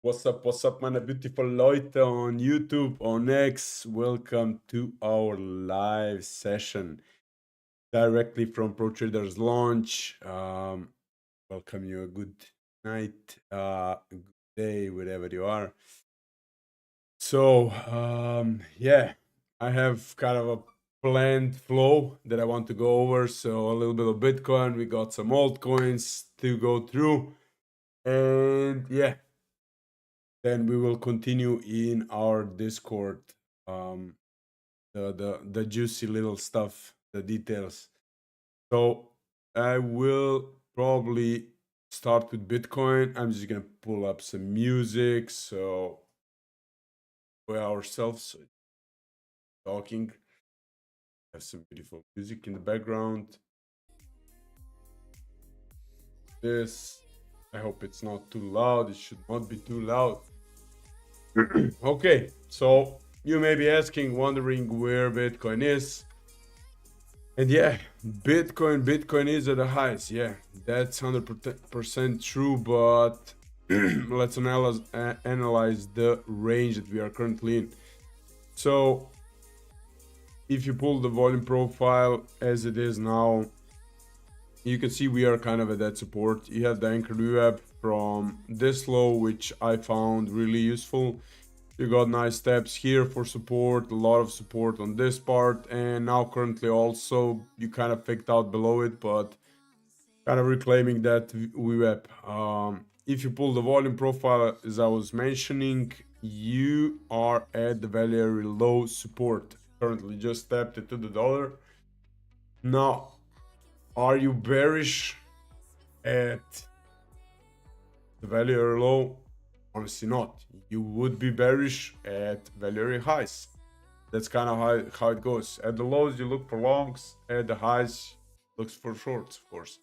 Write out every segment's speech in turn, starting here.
What's up, meine beautiful Leute on YouTube, on X? Welcome to our live session directly from Pro Traders Launch. Welcome you a good night, good day, wherever you are. So, yeah, I have kind of a planned flow that I want to go over. So, a little bit of Bitcoin, we got some altcoins to go through, and yeah, then we will continue in our Discord. Um, the juicy little stuff, the details. So I will probably start with Bitcoin. I'm just gonna pull up some music so for ourselves talking. Have some beautiful music in the background. This I hope it's not too loud. It should not be too loud. Okay, so you may be asking, wondering where Bitcoin is. And yeah, Bitcoin is at the highest. Yeah, that's 100% true. But let's analyze the range that we are currently in. So if you pull the volume profile as it is now, you can see we are kind of at that support. You have the Anchor web from this low, which I found really useful. You got nice steps here for support, a lot of support on this part, and now currently also you kind of faked out below it, but kind of reclaiming that VWAP. If you pull the volume profile, as I was mentioning, you are at the very low support. Currently just tapped it to the dollar. Now, are you bearish at the very low? Honestly not. You would be bearish at very highs. That's kind of how it goes. At the lows, you look for longs. At the highs, looks for shorts, of course.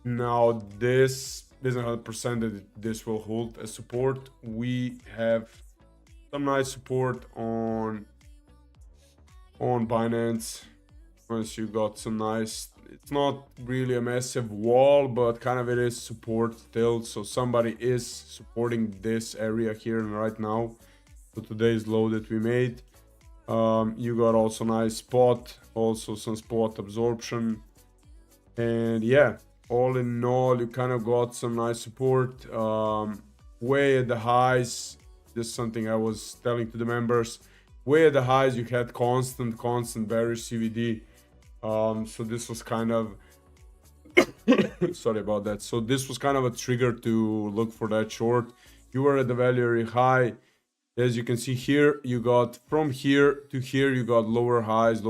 Now, this isn't 100% that this will hold as support. We have some nice support on Binance. Once you got some nice, it's not really a massive wall, but kind of it is support still. So somebody is supporting this area here right now. So today's low that we made. You got also nice spot, also some spot absorption, and yeah, all in all, you kind of got some nice support. Way at the highs, this is something I was telling to the members. Way at the highs, you had constant bearish CVD. So this was kind of sorry about that. So this was kind of a trigger to look for that short. You were at the very high. As you can see here, you got from here to here, you got lower highs.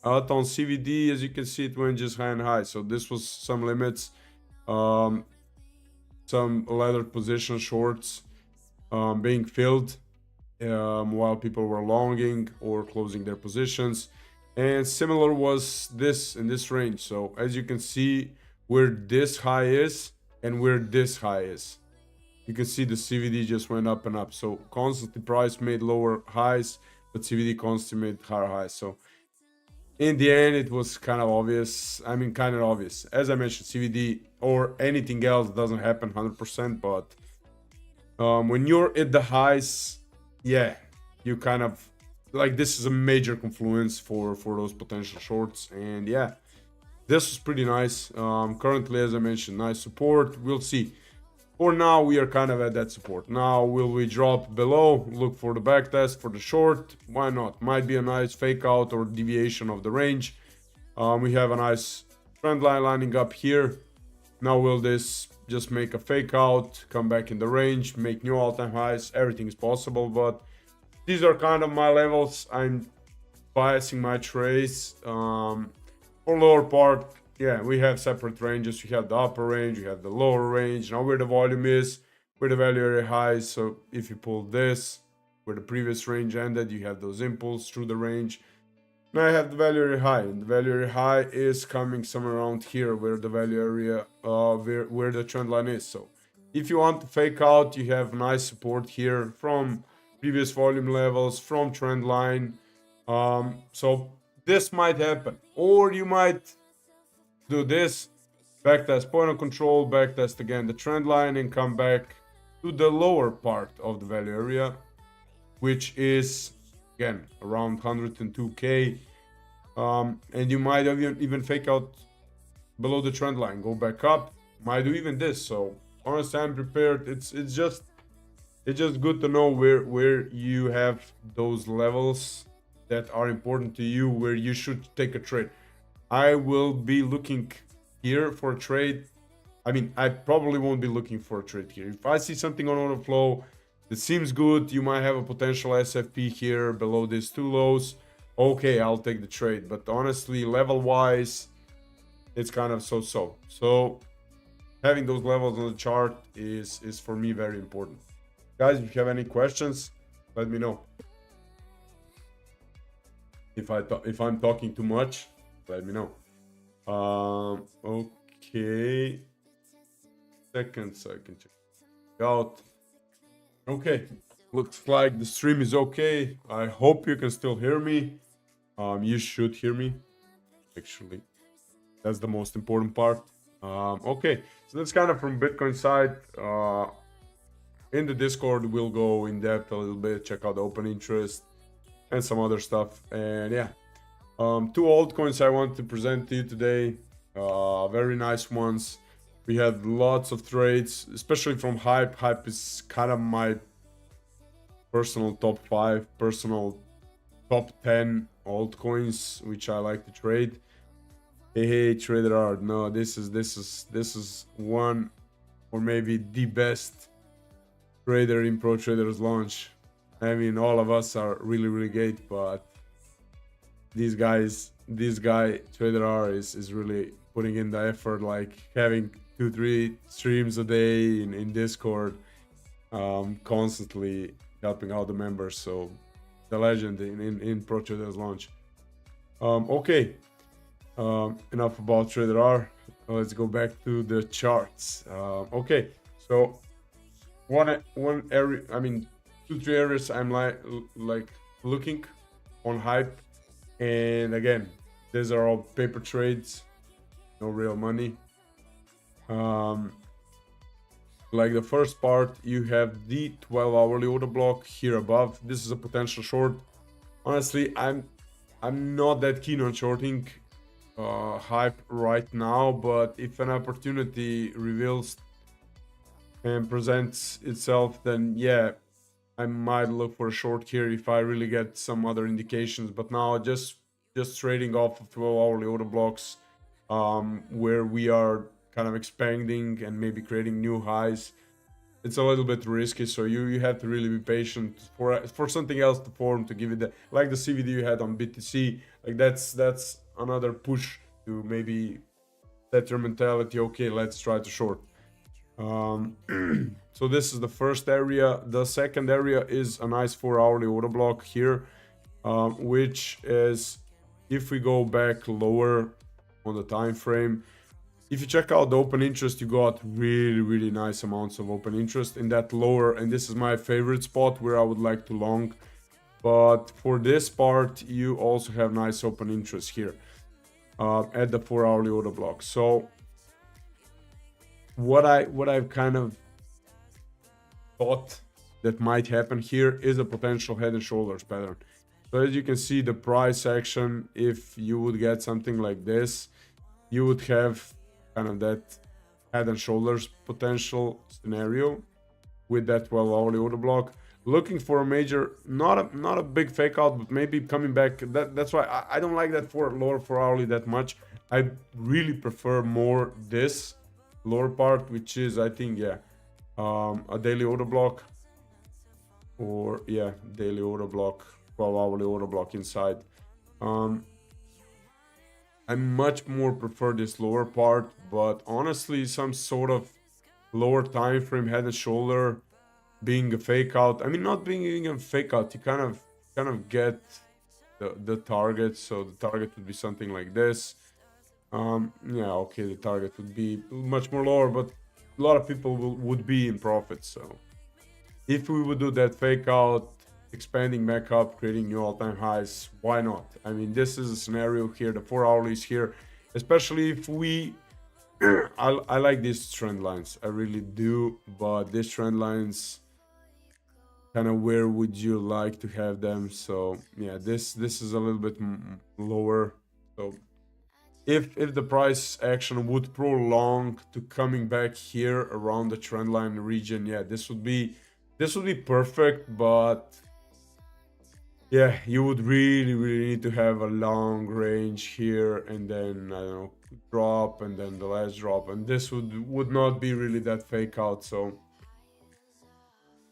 Out on CVD, as you can see, it went just high and high. So this was some limits, some ladder position shorts being filled while people were longing or closing their positions. And similar was this in this range. So as you can see, where this high is and where this high is, you can see the CVD just went up and up. So constantly price made lower highs, but CVD constantly made higher highs. So in the end, it was kind of obvious. I mean, kind of obvious. As I mentioned, CVD or anything else doesn't happen 100%, but when you're at the highs, yeah, you kind of like this is a major confluence for those potential shorts. And yeah, this was pretty nice. Currently, as I mentioned, nice support. We'll see. For now, we are kind of at that support. Now, will we drop below? Look for the back test for the short. Why not? Might be a nice fake out or deviation of the range. We have a nice trend line lining up here. Now, will this just make a fake out, come back in the range, make new all-time highs? Everything is possible, but these are kind of my levels. I'm biasing my trades. For lower part, yeah, we have separate ranges. You have the upper range, you have the lower range. Now where the volume is, where the value area highs. So if you pull this, where the previous range ended, you have those impulses through the range. Now I have the value area high, and the value area high is coming somewhere around here, where the value area, where the trend line is. So if you want to fake out, you have nice support here from previous volume levels, from trend line. So this might happen, or you might do this Backtest point of control, backtest again the trend line, and come back to the lower part of the value area, which is again around 102k. And you might even fake out below the trend line, go back up, might do even this. So honestly, I'm prepared. It's just good to know where you have those levels that are important to you, where you should take a trade. I will be looking here for a trade. I mean, I probably won't be looking for a trade here. If I see something on order flow that seems good, you might have a potential SFP here below these two lows. Okay, I'll take the trade. But honestly, level wise, it's kind of so. So having those levels on the chart is for me very important. Guys, if you have any questions, let me know. If I'm talking too much, let me know. Okay. Seconds, I can check it out. Okay, looks like the stream is okay. I hope you can still hear me. You should hear me. Actually, that's the most important part. Okay, so that's kind of from Bitcoin side. In the Discord, we'll go in depth a little bit, check out the open interest and some other stuff. And yeah, two altcoins I want to present to you today. Very nice ones. We had lots of trades, especially from Hype. Hype is kind of my personal top 5, personal top 10 altcoins, which I like to trade. Hey, Trader Art. No, this is one or maybe the best trader in Pro Traders launch. I mean, all of us are really great, but this guy Trader R is really putting in the effort, like having 2-3 streams a day in Discord, constantly helping out the members. So the legend in Pro Traders launch. Okay, enough about Trader R. Let's go back to the charts. Okay, so one area, I mean 2-3 areas I'm like looking on Hype. And again, these are all paper trades, no real money. Like the first part, you have the 12-hourly order block here above. This is a potential short. Honestly, I'm not that keen on shorting Hype right now, but if an opportunity reveals and presents itself, then yeah, I might look for a short here if I really get some other indications. But now just trading off of 12-hourly order blocks, where we are kind of expanding and maybe creating new highs, it's a little bit risky. So you have to really be patient for something else to form, to give it the, like the CVD you had on BTC. Like that's another push to maybe set your mentality. Okay, let's try to short. So this is the first area. The second area is a nice 4-hourly order block here, which is, if we go back lower on the time frame, if you check out the open interest, you got really nice amounts of open interest in that lower, and this is my favorite spot where I would like to long. But for this part, you also have nice open interest here at the 4-hourly order block. So what I've kind of thought that might happen here is a potential head and shoulders pattern. So as you can see, the price action, if you would get something like this, you would have kind of that head and shoulders potential scenario with that 12-hourly order block. Looking for a major, not a big fake out, but maybe coming back. That's why I don't like that lower 4-hourly that much. I really prefer more this lower part, which is, I think, yeah, a daily order block, or yeah, daily order block, 12-hourly order block inside. I much more prefer this lower part, but honestly, some sort of lower time frame head and shoulder being a fake out. I mean, not being a fake out, you kind of get the target. So the target would be something like this. Yeah, okay, the target would be much more lower, but a lot of people would be in profit. So if we would do that fake out, expanding back up, creating new all-time highs, why not? I mean, this is a scenario here, the 4-hourly is here, especially if we I like these trend lines, I really do, but these trend lines, kind of where would you like to have them? So yeah, this is a little bit lower. So if the price action would prolong to coming back here around the trend line region, yeah, this would be perfect. But yeah, you would really need to have a long range here, and then I don't know, drop, and then the last drop, and this would not be really that fake out. So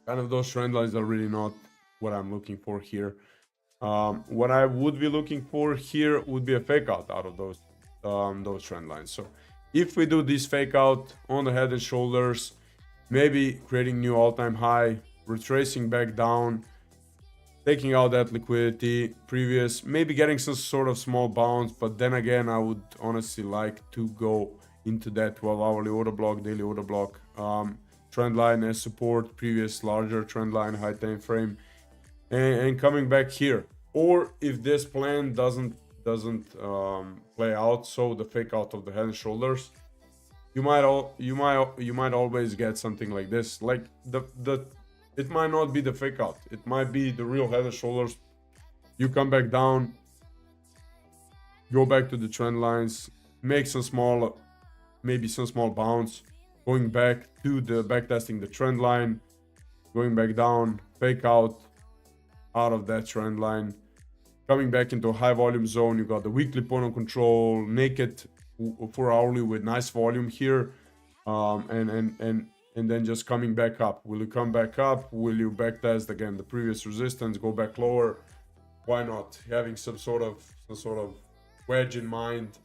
kind of those trend lines are really not what I'm looking for here. What I would be looking for here would be a fake out of those trend lines. So if we do this fake out on the head and shoulders, maybe creating new all-time high, retracing back down, taking out that liquidity previous, maybe getting some sort of small bounce, but then again, I would honestly like to go into that 12-hourly order block, daily order block, trend line as support, previous larger trend line, high time frame, and coming back here. Or if this plan doesn't play out, so the fake out of the head and shoulders, you might always get something like this. Like the it might not be the fake out, it might be the real head and shoulders. You come back down, go back to the trend lines, make some small, maybe some small bounce, going back to the backtesting the trend line, going back down, fake out of that trend line, coming back into a high volume zone. You got the weekly point of control, naked 4 hourly with nice volume here, and then just coming back up. Will you come back up? Will you backtest again the previous resistance, go back lower? Why not? Having some sort of wedge in mind,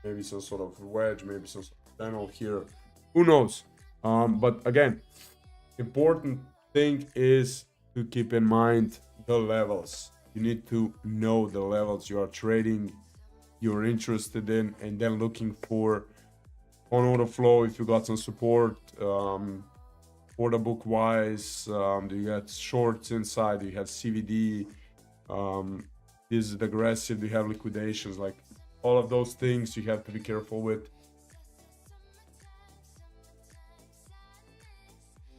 maybe some sort of wedge, maybe some sort of channel here. Who knows? But again, important thing is to keep in mind the levels. You need to know the levels you are trading, you're interested in, and then looking for on order flow if you got some support, order book wise, do you got shorts inside, do you have CVD, is it aggressive, do you have liquidations, like all of those things you have to be careful with.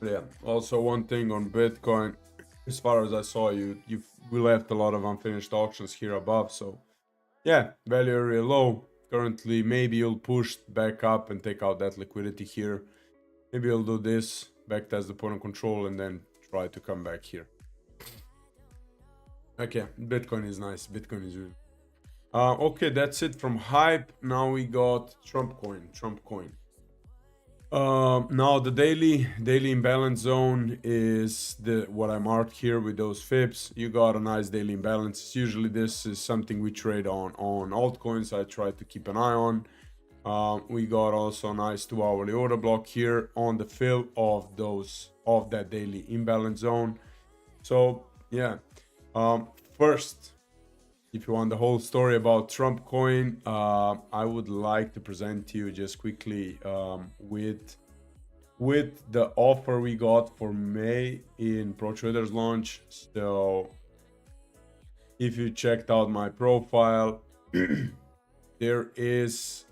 Yeah, also one thing on Bitcoin, as far as I saw, we left a lot of unfinished auctions here above. So yeah, value area low. Currently, maybe you'll push back up and take out that liquidity here. Maybe you'll do this, backtest the point of control, and then try to come back here. Okay, Bitcoin is nice. Bitcoin is really. Okay, that's it from Hype. Now we got Trump coin. Now the daily imbalance zone is what I marked here with those fips. You got a nice daily imbalance. Usually this is something we trade on altcoins. I try to keep an eye on. We got also a nice 2 hourly order block here on the fill of that daily imbalance zone. So yeah, first, if you want the whole story about Trump coin, I would like to present to you just quickly with the offer we got for May in Pro Traders launch. So if you checked out my profile, there is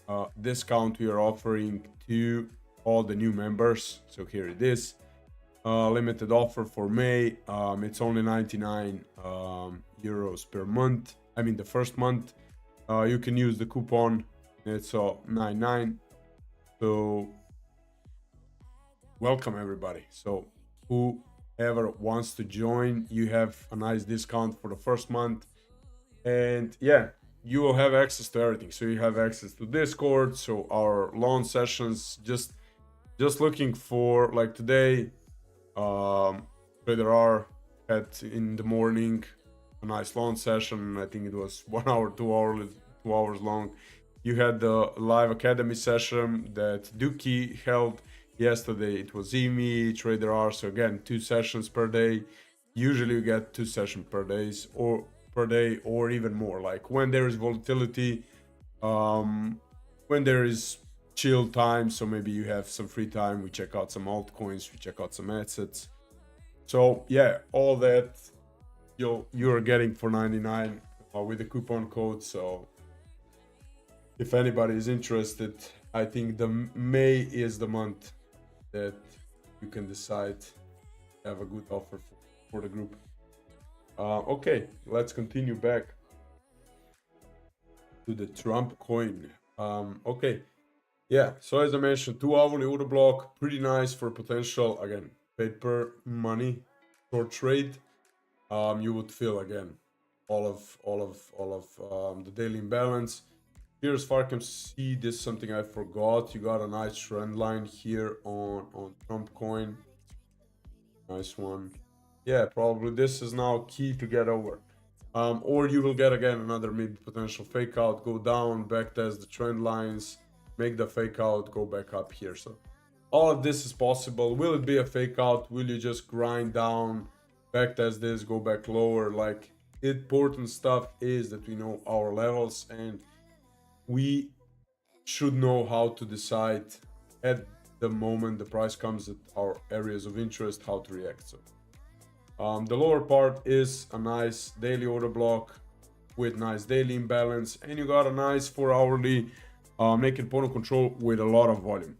a discount we are offering to all the new members. So here it is. Limited offer for May. It's only 99 euros per month. I mean the first month. You can use the coupon. It's 99. So welcome everybody. So whoever wants to join, you have a nice discount for the first month, and yeah, you will have access to everything. So you have access to Discord, so our launch sessions. Just looking for, like today, Trader R had in the morning a nice launch session. I think it was 1 hour, 2 hours long. You had the live academy session that Duki held yesterday. It was Emi, Trader R. So again, 2 sessions per day. Usually you get 2 sessions per day or even more. Like when there is volatility, when there is chill time, so maybe you have some free time, we check out some altcoins, we check out some assets. So yeah, all that you're getting for 99 with the coupon code. So if anybody is interested, I think the May is the month that you can decide to have a good offer for the group. Okay, let's continue back to the Trump coin. Okay, yeah, so as I mentioned, 2 hourly order block, pretty nice for potential, again, paper money short trade. You would fill again all of the daily imbalance. Here, as far as I can see, this is something I forgot. You got a nice trend line here on Trump coin. Nice one. Yeah, probably this is now key to get over. Or you will get again another maybe potential fake out, go down, back test the trend lines, make the fake out, go back up here. So all of this is possible. Will it be a fake out? Will you just grind down, back test this, go back lower? Like, important stuff is that we know our levels, and we should know how to decide at the moment the price comes at our areas of interest, how to react. So the lower part is a nice daily order block with nice daily imbalance, and you got a nice 4 hourly naked opponent control with a lot of volume.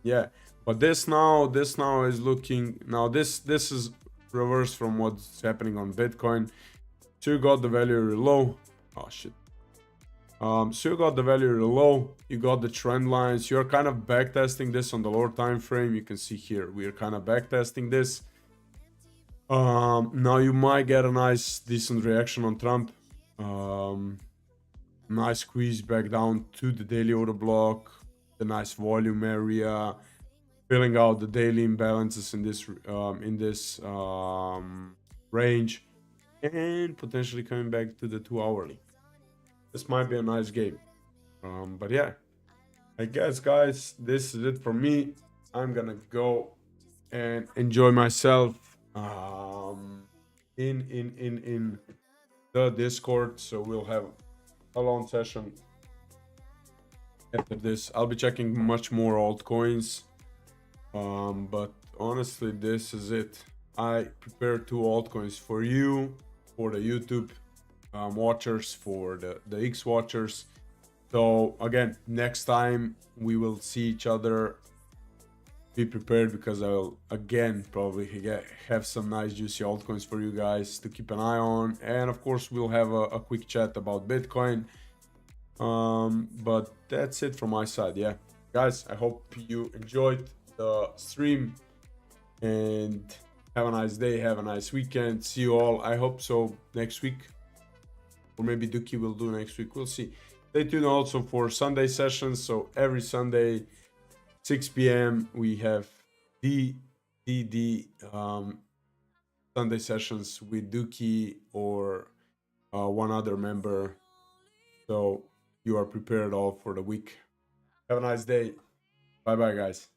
Yeah, but this now is looking, now this is reverse from what's happening on Bitcoin. So you got the value really low. Oh shit. So you got the value really low, you got the trend lines, you're kind of backtesting this on the lower time frame. You can see here we are kind of backtesting this. Now you might get a nice decent reaction on Trump. Nice squeeze back down to the daily order block, the nice volume area, filling out the daily imbalances in this range, and potentially coming back to the 2 hourly. This might be a nice game. But yeah, I guess, guys, this is it for me. I'm gonna go and enjoy myself in the Discord. So we'll have a long session after this. I'll be checking much more altcoins. But honestly, this is it. I prepared 2 altcoins for you, for the YouTube watchers, for the X watchers. So again, next time we will see each other, be prepared, because I will again probably have some nice juicy altcoins for you guys to keep an eye on. And of course we'll have a quick chat about Bitcoin. But that's it from my side. Yeah, guys, I hope you enjoyed the stream, and have a nice day, have a nice weekend. See you all, I hope so, next week, or maybe Duki will do next week, we'll see. Stay tuned also for Sunday sessions. So every Sunday 6 p.m. we have the Sunday sessions with Duki or one other member. So you are prepared all for the week. Have a nice day. Bye bye, guys.